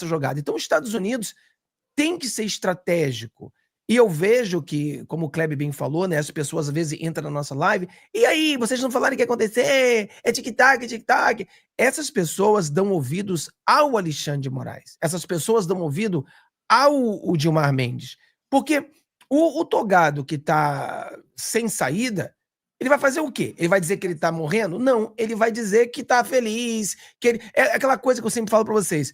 jogada. Então, os Estados Unidos tem que ser estratégico. E eu vejo que, como o Kleber bem falou, né, as pessoas às vezes entram na nossa live, e aí, vocês não falaram o que ia acontecer? É tic-tac, tic-tac. Essas pessoas dão ouvidos ao Alexandre de Moraes. Essas pessoas dão ouvido ao Gilmar Mendes. Porque o togado que está sem saída, ele vai fazer o quê? Ele vai dizer que ele tá morrendo? Não, ele vai dizer que tá feliz, que ele... É aquela coisa que eu sempre falo para vocês.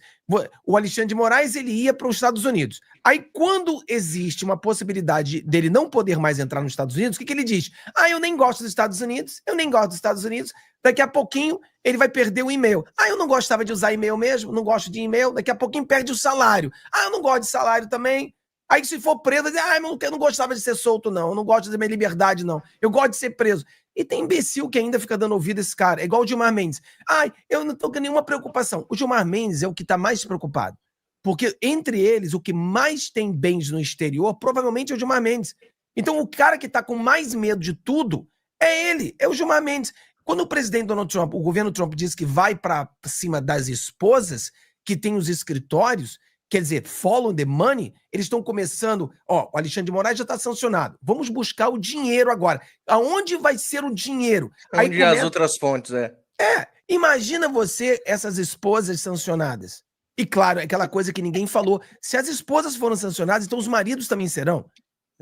O Alexandre de Moraes, ele ia para os Estados Unidos. Aí, quando existe uma possibilidade dele não poder mais entrar nos Estados Unidos, o que ele diz? Ah, eu nem gosto dos Estados Unidos, eu nem gosto dos Estados Unidos. Daqui a pouquinho, ele vai perder o e-mail. Ah, eu não gostava de usar e-mail mesmo, não gosto de e-mail. Daqui a pouquinho perde o salário. Ah, eu não gosto de salário também. Aí, se for preso, vai dizer, ah, eu não gostava de ser solto, não. Eu não gosto da minha liberdade, não. Eu gosto de ser preso. E tem imbecil que ainda fica dando ouvido a esse cara. É igual o Gilmar Mendes. Ai, eu não tô com nenhuma preocupação. O Gilmar Mendes é o que tá mais preocupado. Porque, entre eles, o que mais tem bens no exterior, provavelmente é o Gilmar Mendes. Então, o cara que tá com mais medo de tudo é ele, é o Gilmar Mendes. Quando o presidente Donald Trump, o governo Trump diz que vai para cima das esposas, que tem os escritórios, quer dizer, follow the money, eles estão começando, ó, o Alexandre de Moraes já está sancionado, vamos buscar o dinheiro agora. Aonde vai ser o dinheiro? Onde as outras fontes, imagina você, essas esposas sancionadas. E claro, aquela coisa que ninguém falou, se as esposas foram sancionadas, então os maridos também serão.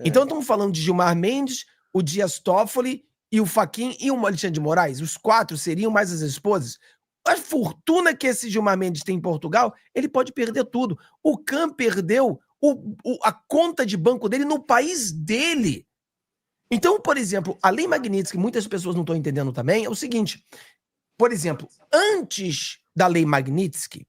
Então estamos falando de Gilmar Mendes, o Dias Toffoli, e o Fachin e o Alexandre de Moraes, os 4 seriam mais as esposas. A fortuna que esse Gilmar Mendes tem em Portugal, ele pode perder tudo. O Khan perdeu a conta de banco dele no país dele. Então, por exemplo, a Lei Magnitsky, que muitas pessoas não estão entendendo também, é o seguinte. Por exemplo, antes da Lei Magnitsky,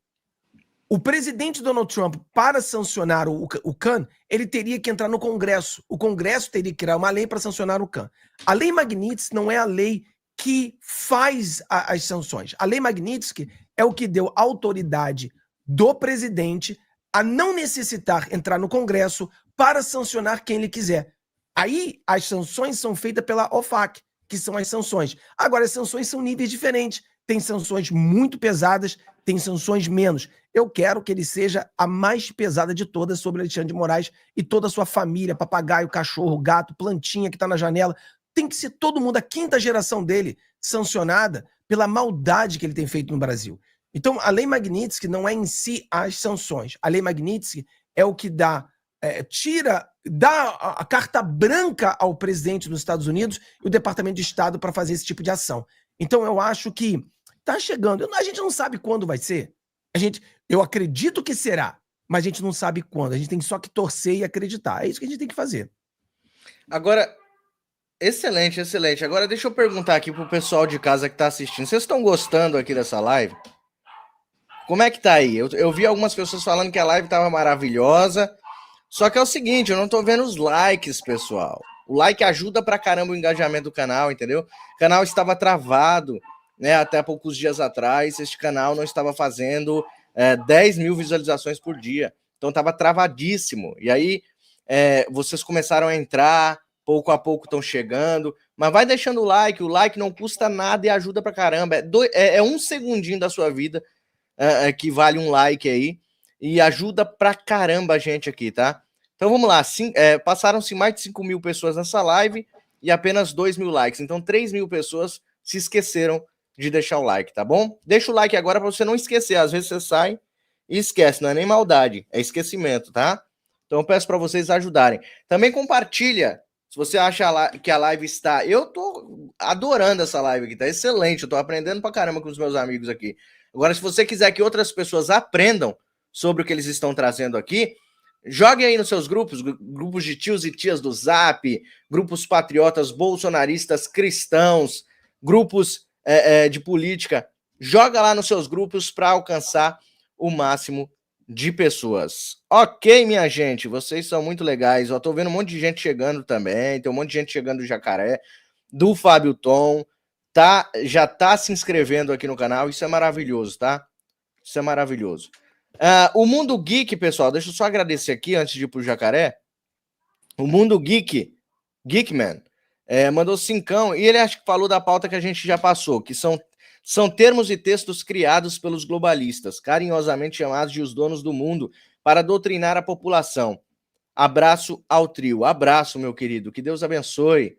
o presidente Donald Trump, para sancionar o Khan, ele teria que entrar no Congresso. O Congresso teria que criar uma lei para sancionar o Khan. A Lei Magnitsky não é a lei que faz as sanções. A Lei Magnitsky é o que deu autoridade do presidente a não necessitar entrar no Congresso para sancionar quem ele quiser. Aí, as sanções são feitas pela OFAC, que são as sanções. Agora, as sanções são níveis diferentes. Tem sanções muito pesadas, tem sanções menos. Eu quero que ele seja a mais pesada de todas sobre Alexandre de Moraes e toda a sua família, papagaio, cachorro, gato, plantinha que está na janela. Tem que ser todo mundo, a 5ª geração dele, sancionada pela maldade que ele tem feito no Brasil. Então, a Lei Magnitsky não é em si as sanções. A Lei Magnitsky é o que dá a carta branca ao presidente dos Estados Unidos e o Departamento de Estado para fazer esse tipo de ação. Então, eu acho que tá chegando. A gente não sabe quando vai ser. Eu acredito que será, mas a gente não sabe quando. A gente tem só que torcer e acreditar. É isso que a gente tem que fazer. Agora, excelente, excelente. Agora deixa eu perguntar aqui pro pessoal de casa que tá assistindo. Vocês estão gostando aqui dessa live? Como é que tá aí? Eu vi algumas pessoas falando que a live tava maravilhosa. Só que é o seguinte, eu não tô vendo os likes, pessoal. O like ajuda pra caramba o engajamento do canal, entendeu? O canal estava travado, né? Até poucos dias atrás, este canal não estava fazendo 10 mil visualizações por dia. Então estava travadíssimo. E aí vocês começaram a entrar, pouco a pouco estão chegando. Mas vai deixando o like não custa nada e ajuda pra caramba. É 1 segundinho da sua vida que vale um like aí. E ajuda pra caramba a gente aqui, tá? Então vamos lá, passaram-se mais de 5 mil pessoas nessa live e apenas 2 mil likes. Então 3 mil pessoas se esqueceram de deixar o like, tá bom? Deixa o like agora para você não esquecer. Às vezes você sai e esquece, não é nem maldade, é esquecimento, tá? Então eu peço para vocês ajudarem. Também compartilha, se você acha que a live está... Eu tô adorando essa live aqui, tá excelente, eu tô aprendendo pra caramba com os meus amigos aqui. Agora, se você quiser que outras pessoas aprendam sobre o que eles estão trazendo aqui, jogue aí nos seus grupos de tios e tias do Zap, grupos patriotas, bolsonaristas, cristãos, grupos de política. Joga lá nos seus grupos para alcançar o máximo de pessoas. Ok, minha gente, vocês são muito legais. Eu tô vendo um monte de gente chegando também, tem um monte de gente chegando do Jacaré, do Fábio Tom, já tá se inscrevendo aqui no canal, isso é maravilhoso, tá? Isso é maravilhoso. O Mundo Geek, pessoal, deixa eu só agradecer aqui antes de ir pro Jacaré. O Mundo Geekman, mandou 5 e ele acho que falou da pauta que a gente já passou, que são São termos e textos criados pelos globalistas, carinhosamente chamados de os donos do mundo, para doutrinar a população. Abraço ao trio. Abraço, meu querido. Que Deus abençoe.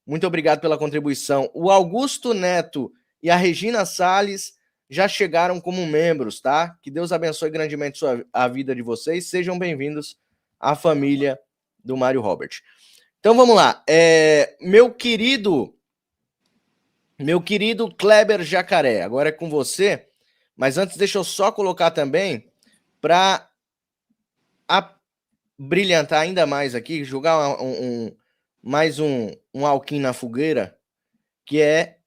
Muito obrigado pela contribuição. O Augusto Neto e a Regina Salles já chegaram como membros, tá? Que Deus abençoe grandemente a vida de vocês. Sejam bem-vindos à família do Mário Robert. Então vamos lá. Meu querido Kleber Jacaré, agora é com você. Mas antes, deixa eu só colocar também para brilhantar ainda mais aqui, jogar mais um alquim na fogueira, que é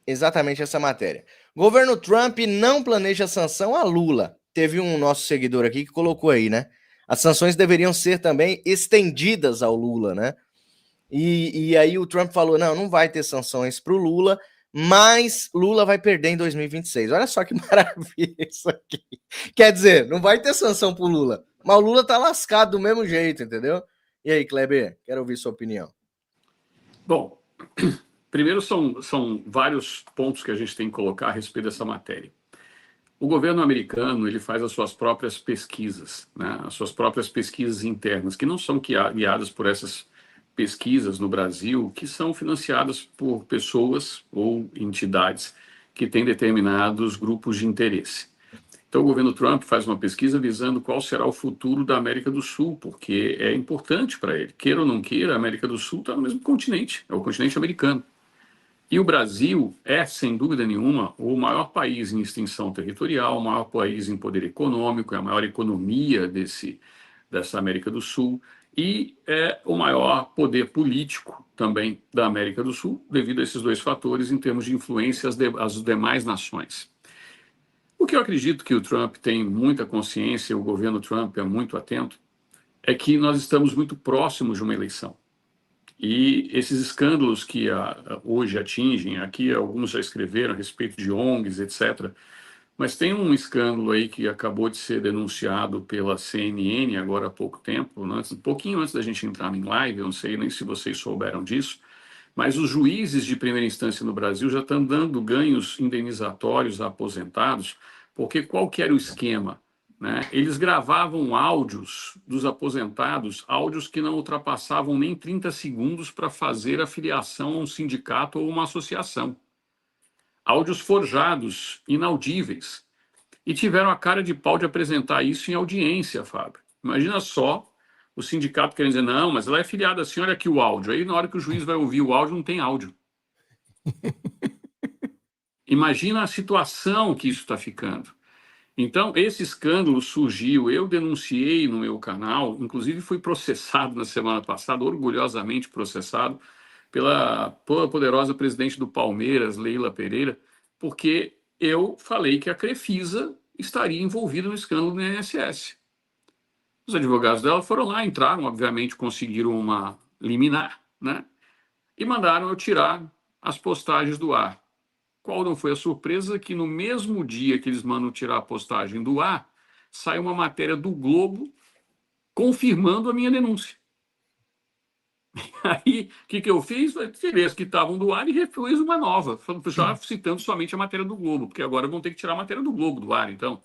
exatamente essa matéria. Governo Trump não planeja sanção a Lula. Teve um nosso seguidor aqui que colocou aí, né? As sanções deveriam ser também estendidas ao Lula, né? E aí o Trump falou, não vai ter sanções para o Lula, mas Lula vai perder em 2026. Olha só que maravilha isso aqui. Quer dizer, não vai ter sanção para o Lula, mas o Lula tá lascado do mesmo jeito, entendeu? E aí, Kleber, quero ouvir sua opinião. Bom, primeiro são vários pontos que a gente tem que colocar a respeito dessa matéria. O governo americano ele faz as suas próprias pesquisas, né? As suas próprias pesquisas internas, que não são guiadas por essas pesquisas no Brasil, que são financiadas por pessoas ou entidades que têm determinados grupos de interesse. Então, o governo Trump faz uma pesquisa visando qual será o futuro da América do Sul, porque é importante para ele. Queira ou não queira, a América do Sul está no mesmo continente, é o continente americano. E o Brasil é, sem dúvida nenhuma, o maior país em extensão territorial, o maior país em poder econômico, é a maior economia dessa América do Sul e é o maior poder político também da América do Sul, devido a esses dois fatores em termos de influência às demais nações. O que eu acredito que o Trump tem muita consciência, o governo Trump é muito atento, é que nós estamos muito próximos de uma eleição. E esses escândalos que hoje atingem, aqui alguns já escreveram a respeito de ONGs, etc., mas tem um escândalo aí que acabou de ser denunciado pela CNN agora há pouco tempo, um pouquinho antes da gente entrar em live, eu não sei nem se vocês souberam disso, mas os juízes de primeira instância no Brasil já estão dando ganhos indenizatórios a aposentados, porque qual que era o esquema? Né? Eles gravavam áudios dos aposentados, áudios que não ultrapassavam nem 30 segundos para fazer a filiação a um sindicato ou uma associação. Áudios forjados, inaudíveis. E tiveram a cara de pau de apresentar isso em audiência, Fábio. Imagina só o sindicato querendo dizer, não, mas ela é filiada assim, olha aqui o áudio. Aí na hora que o juiz vai ouvir o áudio, não tem áudio. Imagina a situação que isso está ficando. Então, esse escândalo surgiu, eu denunciei no meu canal, inclusive fui processado na semana passada, orgulhosamente processado, pela poderosa presidente do Palmeiras, Leila Pereira, porque eu falei que a Crefisa estaria envolvida no escândalo do INSS. Os advogados dela foram lá, entraram, obviamente conseguiram uma liminar, né? E mandaram eu tirar as postagens do ar. Qual não foi a surpresa que no mesmo dia que eles mandam tirar a postagem do ar, sai uma matéria do Globo confirmando a minha denúncia. Aí, o que eu fiz? Tirei as que estavam do ar e refiz uma nova, já citando somente a matéria do Globo, porque agora vão ter que tirar a matéria do Globo do ar, então.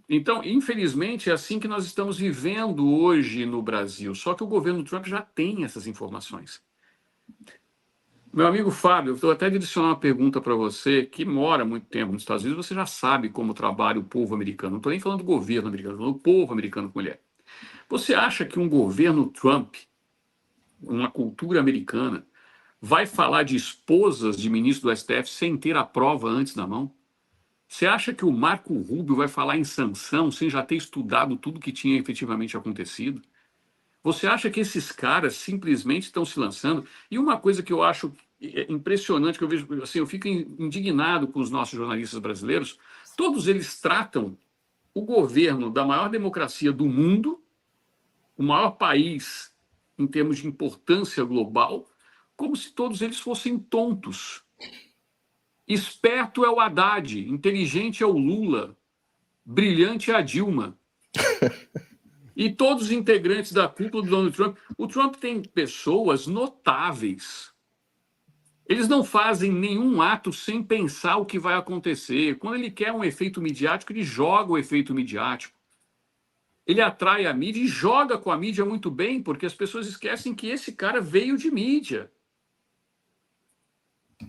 Então, infelizmente, é assim que nós estamos vivendo hoje no Brasil. Só que o governo Trump já tem essas informações. Meu amigo Fábio, eu estou até direcionando uma pergunta para você, que mora muito tempo nos Estados Unidos, você já sabe como trabalha o povo americano. Não estou nem falando do governo americano, estou falando do povo americano com mulher. Você acha que um governo Trump, uma cultura americana, vai falar de esposas de ministro do STF sem ter a prova antes na mão? Você acha que o Marco Rubio vai falar em sanção sem já ter estudado tudo que tinha efetivamente acontecido? Você acha que esses caras simplesmente estão se lançando? E uma coisa que eu acho impressionante, que eu vejo, assim, eu fico indignado com os nossos jornalistas brasileiros, todos eles tratam o governo da maior democracia do mundo, o maior país em termos de importância global, como se todos eles fossem tontos. Esperto é o Haddad, inteligente é o Lula, brilhante é a Dilma. E todos os integrantes da cúpula do Donald Trump. O Trump tem pessoas notáveis. Eles não fazem nenhum ato sem pensar o que vai acontecer. Quando ele quer um efeito midiático, ele joga o efeito midiático. Ele atrai a mídia e joga com a mídia muito bem, porque as pessoas esquecem que esse cara veio de mídia.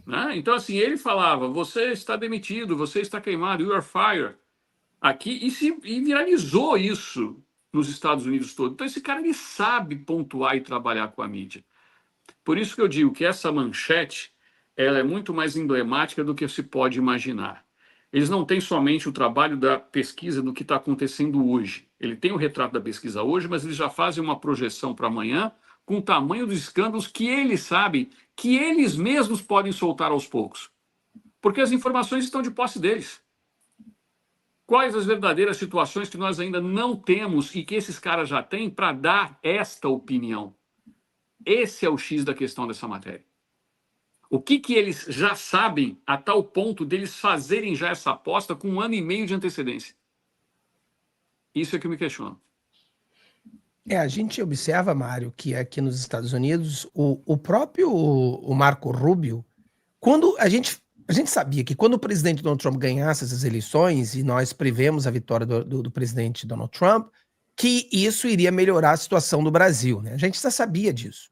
Né? Então, assim, ele falava, você está demitido, você está queimado, you are fired. Aqui, e viralizou isso nos Estados Unidos todo. Então, esse cara, ele sabe pontuar e trabalhar com a mídia. Por isso que eu digo que essa manchete, ela é muito mais emblemática do que se pode imaginar. Eles não têm somente o trabalho da pesquisa do que está acontecendo hoje. Ele tem o retrato da pesquisa hoje, mas eles já fazem uma projeção para amanhã com o tamanho dos escândalos que eles sabem que eles mesmos podem soltar aos poucos. Porque as informações estão de posse deles. Quais as verdadeiras situações que nós ainda não temos e que esses caras já têm para dar esta opinião? Esse é o X da questão dessa matéria. O que eles já sabem a tal ponto deles fazerem já essa aposta com 1 ano e meio de antecedência? Isso é que eu me questiono. A gente observa, Mário, que aqui nos Estados Unidos, o próprio Marco Rubio, quando a gente sabia que quando o presidente Donald Trump ganhasse essas eleições, e nós prevemos a vitória do presidente Donald Trump, que isso iria melhorar a situação do Brasil, né? A gente já sabia disso.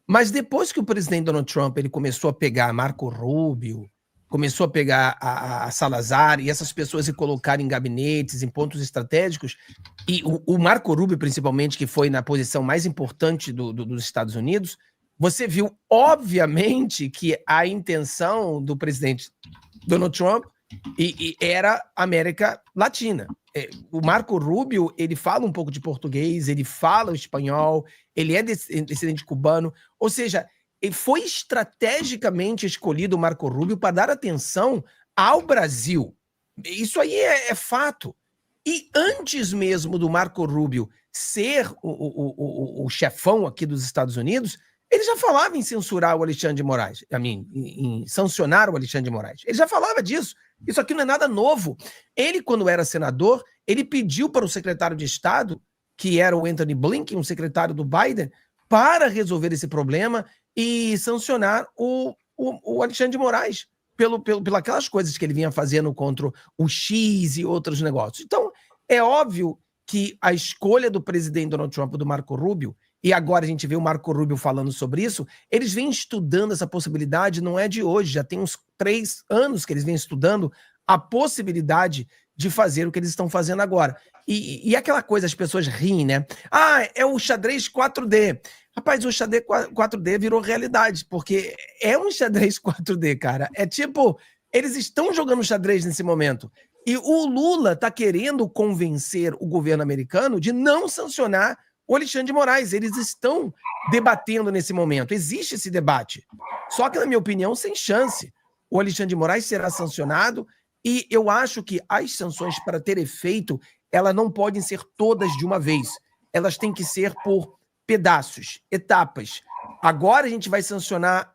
Mas depois que o presidente Donald Trump ele começou a pegar Marco Rubio, começou a pegar a Salazar e essas pessoas e colocar em gabinetes, em pontos estratégicos, e o Marco Rubio, principalmente, que foi na posição mais importante dos Estados Unidos, você viu, obviamente, que a intenção do presidente Donald Trump era América Latina. O Marco Rubio, ele fala um pouco de português, ele fala o espanhol, ele é descendente cubano, ou seja, foi estrategicamente escolhido o Marco Rubio para dar atenção ao Brasil. Isso aí é fato. E antes mesmo do Marco Rubio ser o chefão aqui dos Estados Unidos, ele já falava em censurar o Alexandre de Moraes, em sancionar o Alexandre de Moraes. Ele já falava disso. Isso aqui não é nada novo. Ele, quando era senador, ele pediu para o secretário de Estado, que era o Anthony Blinken, um secretário do Biden, para resolver esse problema e sancionar o Alexandre de Moraes pelas coisas que ele vinha fazendo contra o X e outros negócios. Então, é óbvio que a escolha do presidente Donald Trump, do Marco Rubio, e agora a gente vê o Marco Rubio falando sobre isso, eles vêm estudando essa possibilidade, não é de hoje, já tem uns 3 anos que eles vêm estudando a possibilidade de fazer o que eles estão fazendo agora. E aquela coisa, as pessoas riem, né? É o xadrez 4D. Rapaz, o xadrez 4D virou realidade, porque é um xadrez 4D, cara. É tipo, eles estão jogando xadrez nesse momento. E o Lula está querendo convencer o governo americano de não sancionar o Alexandre de Moraes. Eles estão debatendo nesse momento. Existe esse debate. Só que, na minha opinião, sem chance. O Alexandre de Moraes será sancionado e eu acho que as sanções, para ter efeito, elas não podem ser todas de uma vez. Elas têm que ser por pedaços, etapas. Agora a gente vai sancionar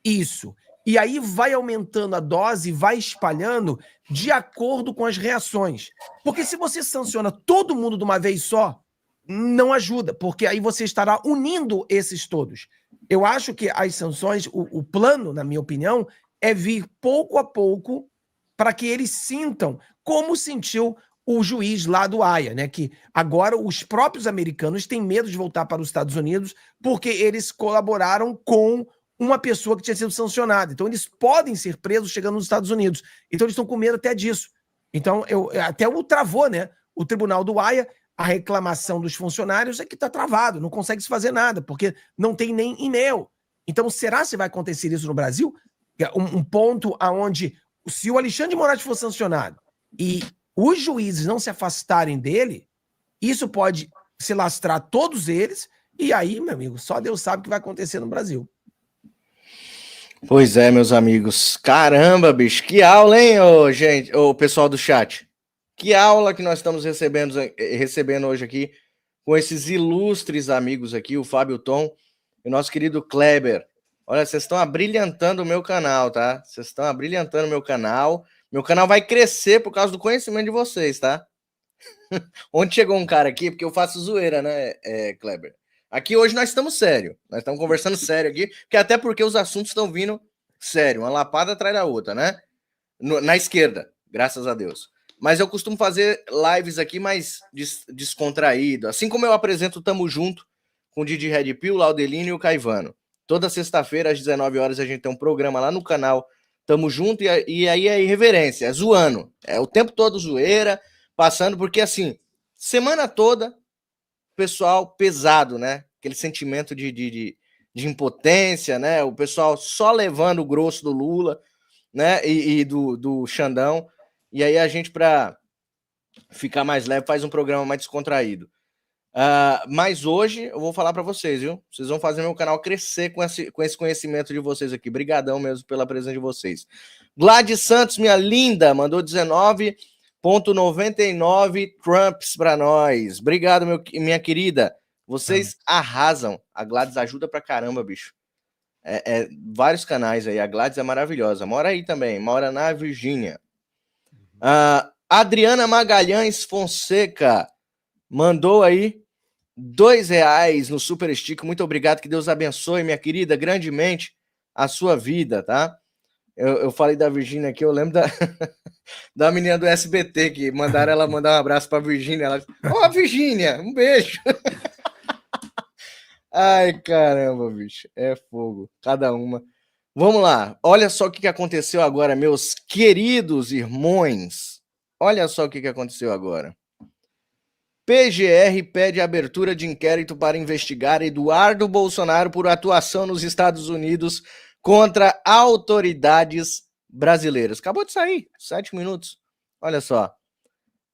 isso. E aí vai aumentando a dose, vai espalhando de acordo com as reações. Porque se você sanciona todo mundo de uma vez só, não ajuda, porque aí você estará unindo esses todos. Eu acho que as sanções, o plano, na minha opinião, é vir pouco a pouco para que eles sintam como sentiu o juiz lá do Haia, né? Que agora os próprios americanos têm medo de voltar para os Estados Unidos porque eles colaboraram com uma pessoa que tinha sido sancionada. Então, eles podem ser presos chegando nos Estados Unidos. Então, eles estão com medo até disso. Então, até o travou, né? O tribunal do Haia, a reclamação dos funcionários é que está travado, não consegue se fazer nada, porque não tem nem e-mail. Então, será que vai acontecer isso no Brasil? Um ponto onde, se o Alexandre de Moraes for sancionado e os juízes não se afastarem dele, isso pode se lastrar todos eles, e aí, meu amigo, só Deus sabe o que vai acontecer no Brasil. Pois é, meus amigos. Caramba, bicho, que aula, hein, gente, pessoal do chat. Que aula que nós estamos recebendo hoje aqui com esses ilustres amigos aqui, o Fábio Tom e o nosso querido Kleber. Olha, vocês estão abrilhantando o meu canal, tá? Vocês estão abrilhantando o meu canal. Meu canal vai crescer por causa do conhecimento de vocês, tá? Onde chegou um cara aqui, porque eu faço zoeira, né, Kleber? Aqui hoje nós estamos sério. Nós estamos conversando sério aqui, até porque os assuntos estão vindo sério, uma lapada atrás da outra, né? Na esquerda, graças a Deus. Mas eu costumo fazer lives aqui mais descontraído. Assim como eu apresento Tamo Junto com o Didi Red Pill, o Laudelino e o Caivano. Toda sexta-feira, às 19 horas, a gente tem um programa lá no canal Tamo Junto, e aí é irreverência, é zoando. É o tempo todo zoeira, passando, porque assim, semana toda, pessoal pesado, né? Aquele sentimento de impotência, né? O pessoal só levando o grosso do Lula, né? E do Xandão. E aí a gente, para ficar mais leve, faz um programa mais descontraído. Mas hoje eu vou falar para vocês, viu? Vocês vão fazer meu canal crescer com esse conhecimento de vocês aqui. Brigadão mesmo pela presença de vocês. Gladys Santos, minha linda, mandou 19,99 Trumps para nós. Obrigado, minha querida. Vocês arrasam. A Gladys ajuda pra caramba, bicho. Vários canais aí. A Gladys é maravilhosa. Mora aí também. Mora na Virgínia. Adriana Magalhães Fonseca mandou aí R$2 no Super Stick. Muito obrigado, que Deus abençoe, minha querida, grandemente a sua vida, tá? Eu falei da Virgínia aqui, eu lembro da menina do SBT, que mandaram ela mandar um abraço pra Virgínia. Ela disse, ó, Virgínia, um beijo. Ai, caramba, bicho, é fogo, cada uma. Vamos lá, olha só o que aconteceu agora, meus queridos irmãos. Olha só o que aconteceu agora. PGR pede abertura de inquérito para investigar Eduardo Bolsonaro por atuação nos Estados Unidos contra autoridades brasileiras. Acabou de sair, 7 minutos. Olha só.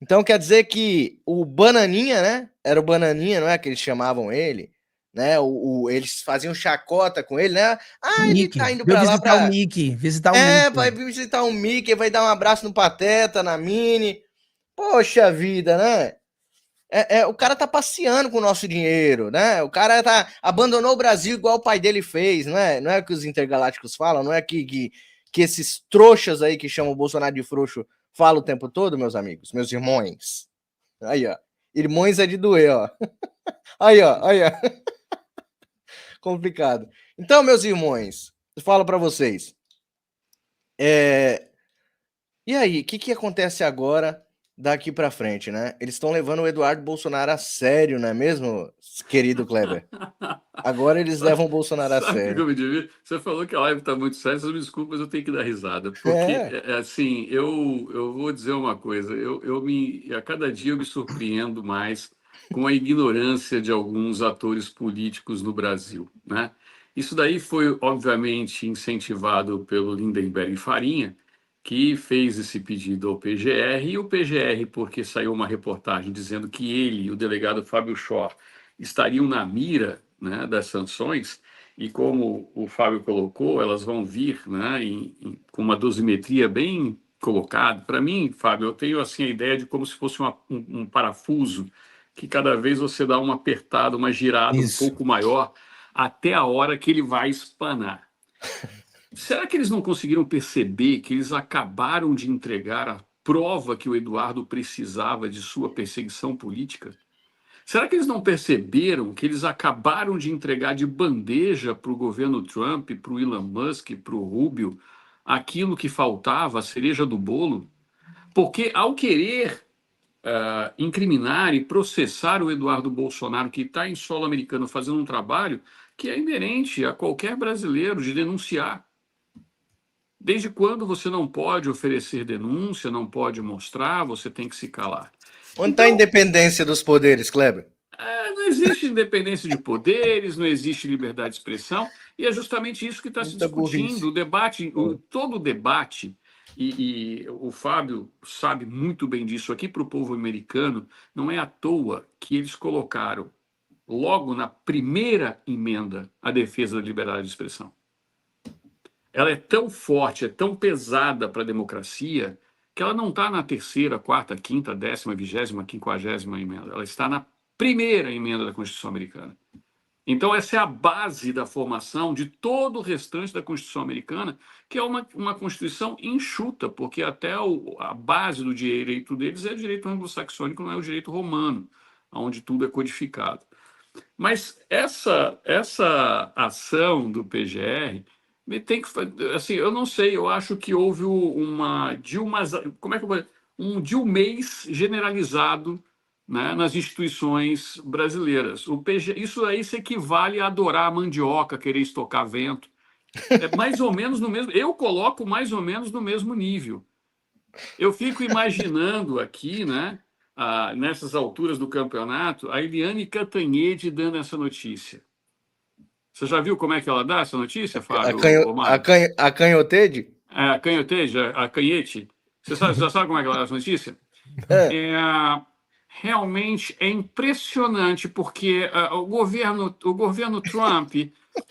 Então quer dizer que o Bananinha, né? Era o Bananinha, não é que eles chamavam ele, né? Eles faziam chacota com ele, né? Ele tá indo para lá para visitar o Mickey. Vai visitar o Mickey, vai dar um abraço no Pateta, na Mini. Poxa vida, né? O cara tá passeando com o nosso dinheiro, né? O cara abandonou o Brasil igual o pai dele fez, não é? Não é o que os intergalácticos falam, não é que esses trouxas aí que chamam o Bolsonaro de frouxo falam o tempo todo, meus amigos, meus irmãos. Aí, ó. Irmãos é de doer, ó. Aí, ó. Complicado. Então, meus irmãos, eu falo para vocês. E aí, o que acontece agora daqui para frente, né? Eles estão levando o Eduardo Bolsonaro a sério, não é mesmo, querido Kleber? Agora eles levam o Bolsonaro a sério. Que eu me divirto? Você falou que a live está muito séria, me desculpa, mas eu tenho que dar risada. Porque, assim, eu vou dizer uma coisa, a cada dia eu me surpreendo mais com a ignorância de alguns atores políticos no Brasil, né? Isso daí foi, obviamente, incentivado pelo Lindenberg Farinha, que fez esse pedido ao PGR, e o PGR, porque saiu uma reportagem dizendo que ele e o delegado Fábio Schor estariam na mira, né, das sanções, e como o Fábio colocou, elas vão vir, né, com uma dosimetria bem colocada. Para mim, Fábio, eu tenho assim a ideia de como se fosse um parafuso, que cada vez você dá uma apertada, uma girada um pouco maior, até a hora que ele vai espanar. Será que eles não conseguiram perceber que eles acabaram de entregar a prova que o Eduardo precisava de sua perseguição política? Será que eles não perceberam que eles acabaram de entregar de bandeja para o governo Trump, para o Elon Musk, para o Rubio, aquilo que faltava, a cereja do bolo? Porque ao querer incriminar e processar o Eduardo Bolsonaro, que está em solo americano fazendo um trabalho que é inerente a qualquer brasileiro de denunciar. Desde quando você não pode oferecer denúncia, não pode mostrar, você tem que se calar? Onde está a independência dos poderes, Kleber? Não existe independência de poderes, não existe liberdade de expressão, e é justamente isso que está se discutindo. O debate, todo o debate, e o Fábio sabe muito bem disso aqui para o povo americano, não é à toa que eles colocaram logo na primeira emenda a defesa da liberdade de expressão. Ela é tão forte, é tão pesada para a democracia, que ela não está na terceira, quarta, quinta, 10ª, 20ª, 50ª emenda. Ela está na primeira emenda da Constituição americana. Então, essa é a base da formação de todo o restante da Constituição americana, que é uma Constituição enxuta, porque até a base do direito deles é o direito anglo-saxônico, não é o direito romano, onde tudo é codificado. Mas essa ação do PGR tem que, assim, eu não sei, eu acho que houve como é que eu vou, um dilmês generalizado, né, nas instituições brasileiras. Isso aí se equivale a adorar a mandioca, querer estocar vento. É mais ou menos no mesmo. Eu coloco mais ou menos no mesmo nível. Eu fico imaginando aqui, né, nessas alturas do campeonato, a Eliane Cantanhede dando essa notícia. Você já viu como é que ela dá essa notícia, Fábio? A canhotede? A canhotede, a canhete. Você já sabe como é que ela dá essa notícia? Realmente é impressionante, porque o governo Trump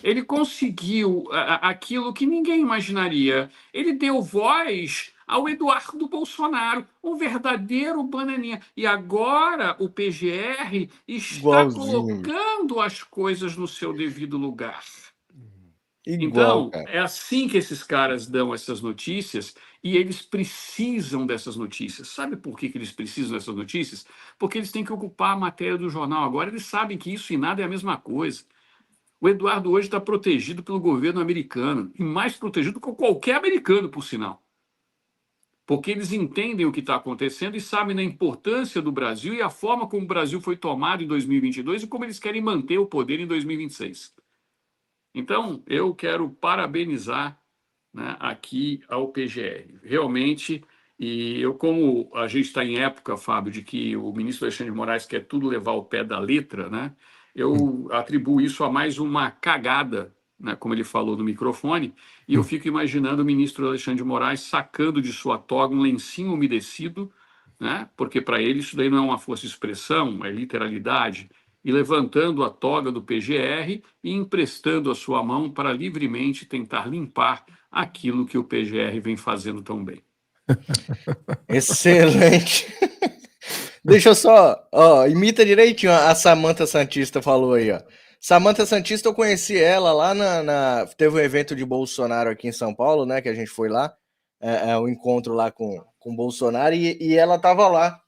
ele conseguiu aquilo que ninguém imaginaria. Ele deu voz ao Eduardo Bolsonaro, um verdadeiro bananinha. E agora o PGR está colocando as coisas no seu devido lugar. Então, é assim que esses caras dão essas notícias e eles precisam dessas notícias. Sabe por que eles precisam dessas notícias? Porque eles têm que ocupar a matéria do jornal. Agora eles sabem que isso e nada é a mesma coisa. O Eduardo hoje está protegido pelo governo americano, e mais protegido que qualquer americano, por sinal. Porque eles entendem o que está acontecendo e sabem da importância do Brasil e a forma como o Brasil foi tomado em 2022 e como eles querem manter o poder em 2026. Então, eu quero parabenizar, né, aqui ao PGR. Realmente, como a gente está em época, Fábio, de que o ministro Alexandre de Moraes quer tudo levar ao pé da letra, né, eu atribuo isso a mais uma cagada, né, como ele falou no microfone, e eu fico imaginando o ministro Alexandre de Moraes sacando de sua toga um lencinho umedecido, né, porque para ele isso daí não é uma força de expressão, é literalidade, e levantando a toga do PGR e emprestando a sua mão para livremente tentar limpar aquilo que o PGR vem fazendo tão bem. Excelente. Deixa eu só, imita direitinho a Samantha Santista falou aí, ó. Samantha Santista, eu conheci ela lá teve um evento de Bolsonaro aqui em São Paulo, né, que a gente foi lá, um encontro lá com Bolsonaro, e ela tava lá.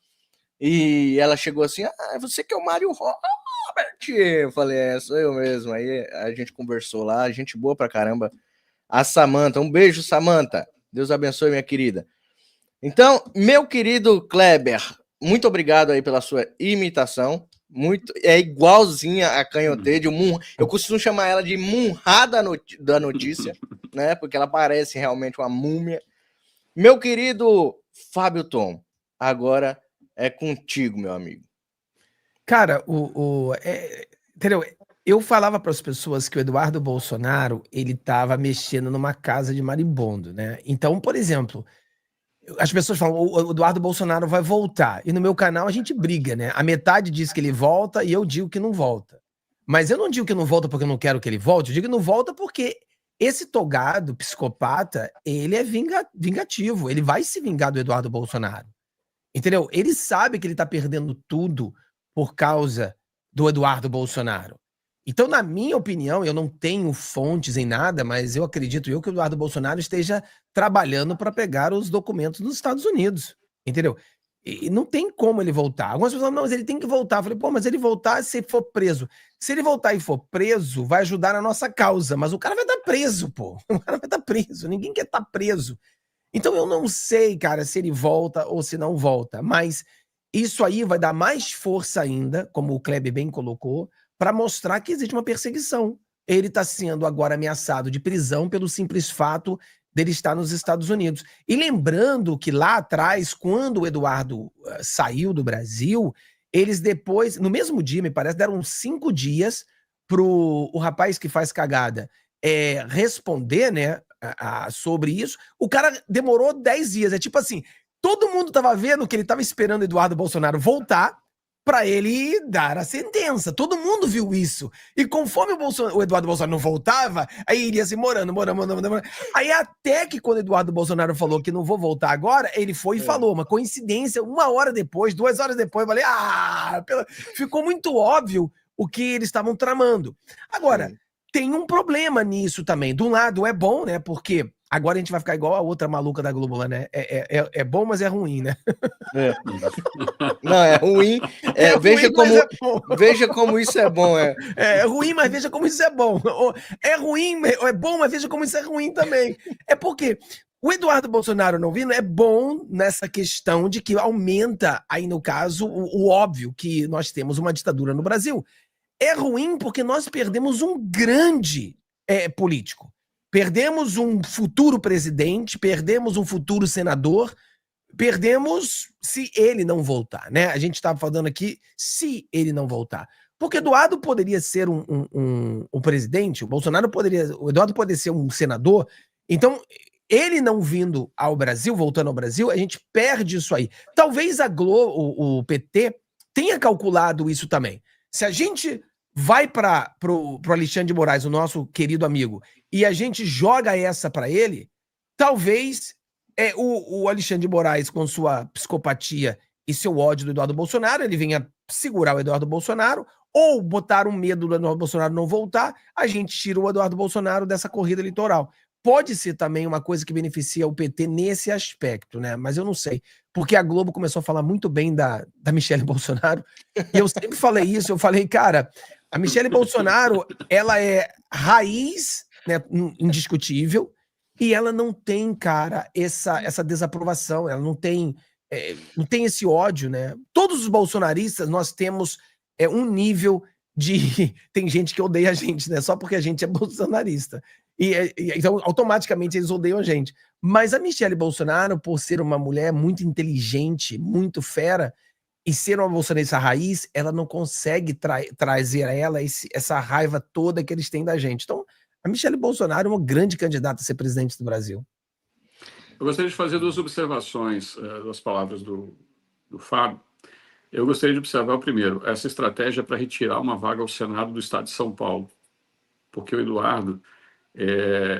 E ela chegou assim, você que é o Mário Robert? Eu falei, sou eu mesmo. Aí a gente conversou lá, gente boa pra caramba. A Samantha, um beijo, Samantha. Deus abençoe, minha querida. Então, meu querido Kleber, muito obrigado aí pela sua imitação. É igualzinha a canhotede. Eu costumo chamar ela de Munhá da notícia, né? Porque ela parece realmente uma múmia. Meu querido Fábio Tom, agora é contigo, meu amigo. Cara, entendeu? Eu falava para as pessoas que o Eduardo Bolsonaro ele estava mexendo numa casa de marimbondo, né? Então, por exemplo, as pessoas falam, o Eduardo Bolsonaro vai voltar. E no meu canal a gente briga, né? A metade diz que ele volta e eu digo que não volta. Mas eu não digo que não volta porque eu não quero que ele volte, eu digo que não volta porque esse togado, psicopata, ele é vingativo. Ele vai se vingar do Eduardo Bolsonaro. Entendeu? Ele sabe que ele tá perdendo tudo por causa do Eduardo Bolsonaro. Então, na minha opinião, eu não tenho fontes em nada, mas eu acredito que o Eduardo Bolsonaro esteja trabalhando para pegar os documentos dos Estados Unidos, entendeu? E não tem como ele voltar. Algumas pessoas falam, não, mas ele tem que voltar. Eu falei, pô, mas ele voltar se for preso. Se ele voltar e for preso, vai ajudar na nossa causa, mas o cara vai estar preso, pô. O cara vai estar preso, ninguém quer estar preso. Então eu não sei, cara, se ele volta ou se não volta, mas isso aí vai dar mais força ainda, como o Kleber bem colocou, para mostrar que existe uma perseguição. Ele está sendo agora ameaçado de prisão pelo simples fato dele estar nos Estados Unidos. E lembrando que lá atrás, quando o Eduardo saiu do Brasil, eles depois, no mesmo dia, me parece, deram 5 dias pro o rapaz que faz cagada responder, né, sobre isso. O cara demorou 10 dias. É tipo assim, todo mundo tava vendo que ele tava esperando o Eduardo Bolsonaro voltar para ele dar a sentença. Todo mundo viu isso. E conforme o Eduardo Bolsonaro não voltava, aí iria se morando. Aí até que quando o Eduardo Bolsonaro falou que não vou voltar agora, ele foi e falou. Uma coincidência, 1 hora depois, 2 horas depois, eu falei, ficou muito óbvio o que eles estavam tramando. Agora, tem um problema nisso também. De um lado é bom, né? Porque agora a gente vai ficar igual a outra maluca da Globo lá, né? É bom, mas é ruim, né? Não, é ruim, É veja ruim, mas como, é bom. veja como isso é bom. É ruim, mas veja como isso é bom. É ruim, é bom, mas veja como isso é ruim também. É porque o Eduardo Bolsonaro não vindo é bom nessa questão de que aumenta, aí no caso, o óbvio que nós temos uma ditadura no Brasil. É ruim porque nós perdemos um grande político. Perdemos um futuro presidente, perdemos um futuro senador, perdemos se ele não voltar, né? A gente estava falando aqui se ele não voltar. Porque Eduardo poderia ser um presidente, o Eduardo poderia ser um senador. Então, ele não vindo ao Brasil, voltando ao Brasil, a gente perde isso aí. Talvez a Globo, o PT, tenha calculado isso também. Se a gente vai para o Alexandre de Moraes, o nosso querido amigo, e a gente joga essa para ele, talvez o Alexandre de Moraes, com sua psicopatia e seu ódio do Eduardo Bolsonaro, ele venha segurar o Eduardo Bolsonaro, ou botar um medo do Eduardo Bolsonaro não voltar, a gente tira o Eduardo Bolsonaro dessa corrida eleitoral. Pode ser também uma coisa que beneficia o PT nesse aspecto, né? Mas eu não sei. Porque a Globo começou a falar muito bem da Michelle Bolsonaro. E eu sempre falei isso, eu falei, cara, a Michelle Bolsonaro, ela é raiz, né, indiscutível, e ela não tem, cara, essa desaprovação, ela não tem esse ódio, né? Todos os bolsonaristas, nós temos um nível de... Tem gente que odeia a gente, né? Só porque a gente é bolsonarista. Então, automaticamente, eles odeiam a gente. Mas a Michelle Bolsonaro, por ser uma mulher muito inteligente, muito fera, e ser uma bolsonarista raiz, ela não consegue trazer a ela essa raiva toda que eles têm da gente. Então, a Michelle Bolsonaro é uma grande candidata a ser presidente do Brasil. Eu gostaria de fazer duas observações das palavras do Fábio. Eu gostaria de observar, primeiro, essa estratégia para retirar uma vaga ao Senado do Estado de São Paulo. Porque o Eduardo,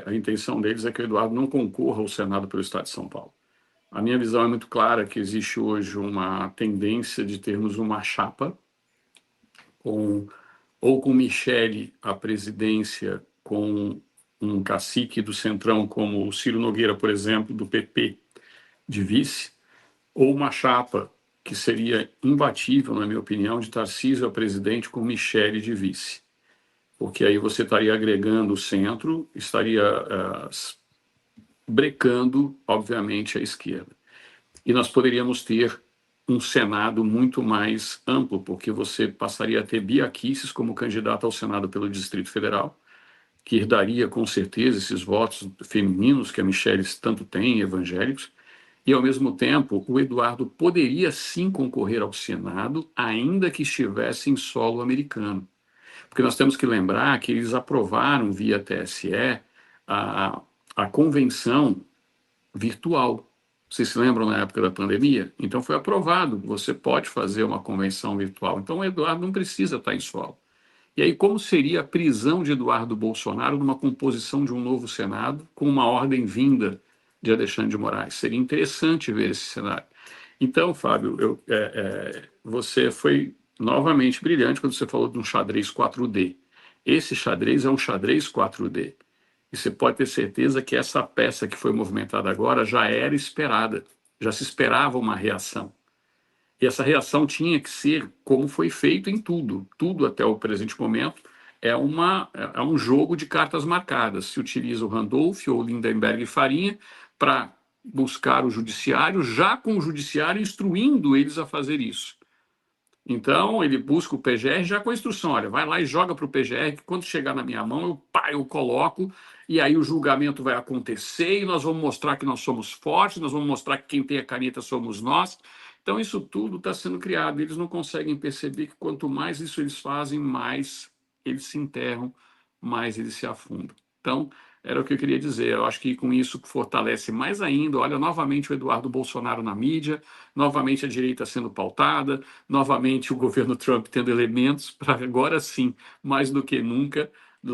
a intenção deles é que o Eduardo não concorra ao Senado pelo Estado de São Paulo. A minha visão é muito clara que existe hoje uma tendência de termos uma chapa, ou com Michele à presidência, com um cacique do Centrão, como o Ciro Nogueira, por exemplo, do PP, de vice, ou uma chapa que seria imbatível, na minha opinião, de Tarcísio a presidente com Michele de vice. Porque aí você estaria agregando o centro, estaria brecando, obviamente, a esquerda. E nós poderíamos ter um Senado muito mais amplo, porque você passaria a ter Bia Kicis como candidata ao Senado pelo Distrito Federal, que herdaria com certeza esses votos femininos que a Michelle tanto tem, evangélicos, e ao mesmo tempo o Eduardo poderia sim concorrer ao Senado, ainda que estivesse em solo americano. Porque nós temos que lembrar que eles aprovaram via TSE a convenção virtual. Vocês se lembram na época da pandemia? Então foi aprovado, você pode fazer uma convenção virtual. Então o Eduardo não precisa estar em solo. E aí como seria a prisão de Eduardo Bolsonaro numa composição de um novo Senado com uma ordem vinda de Alexandre de Moraes? Seria interessante ver esse cenário. Então, Fábio, você foi novamente brilhante quando você falou de um xadrez 4D. Esse xadrez é um xadrez 4D. E você pode ter certeza que essa peça que foi movimentada agora já era esperada, já se esperava uma reação. E essa reação tinha que ser como foi feito em tudo. Tudo até o presente momento é um jogo de cartas marcadas. Se utiliza o Randolph ou Lindenberg e Farinha para buscar o judiciário, já com o judiciário instruindo eles a fazer isso. Então, ele busca o PGR já com a instrução, olha, vai lá e joga para o PGR, que quando chegar na minha mão, eu coloco, e aí o julgamento vai acontecer, e nós vamos mostrar que nós somos fortes, nós vamos mostrar que quem tem a caneta somos nós. Então, isso tudo está sendo criado, eles não conseguem perceber que quanto mais isso eles fazem, mais eles se enterram, mais eles se afundam. Então, era o que eu queria dizer. Eu acho que com isso fortalece mais ainda. Olha, novamente o Eduardo Bolsonaro na mídia, novamente a direita sendo pautada, novamente o governo Trump tendo elementos para agora sim, mais do que nunca,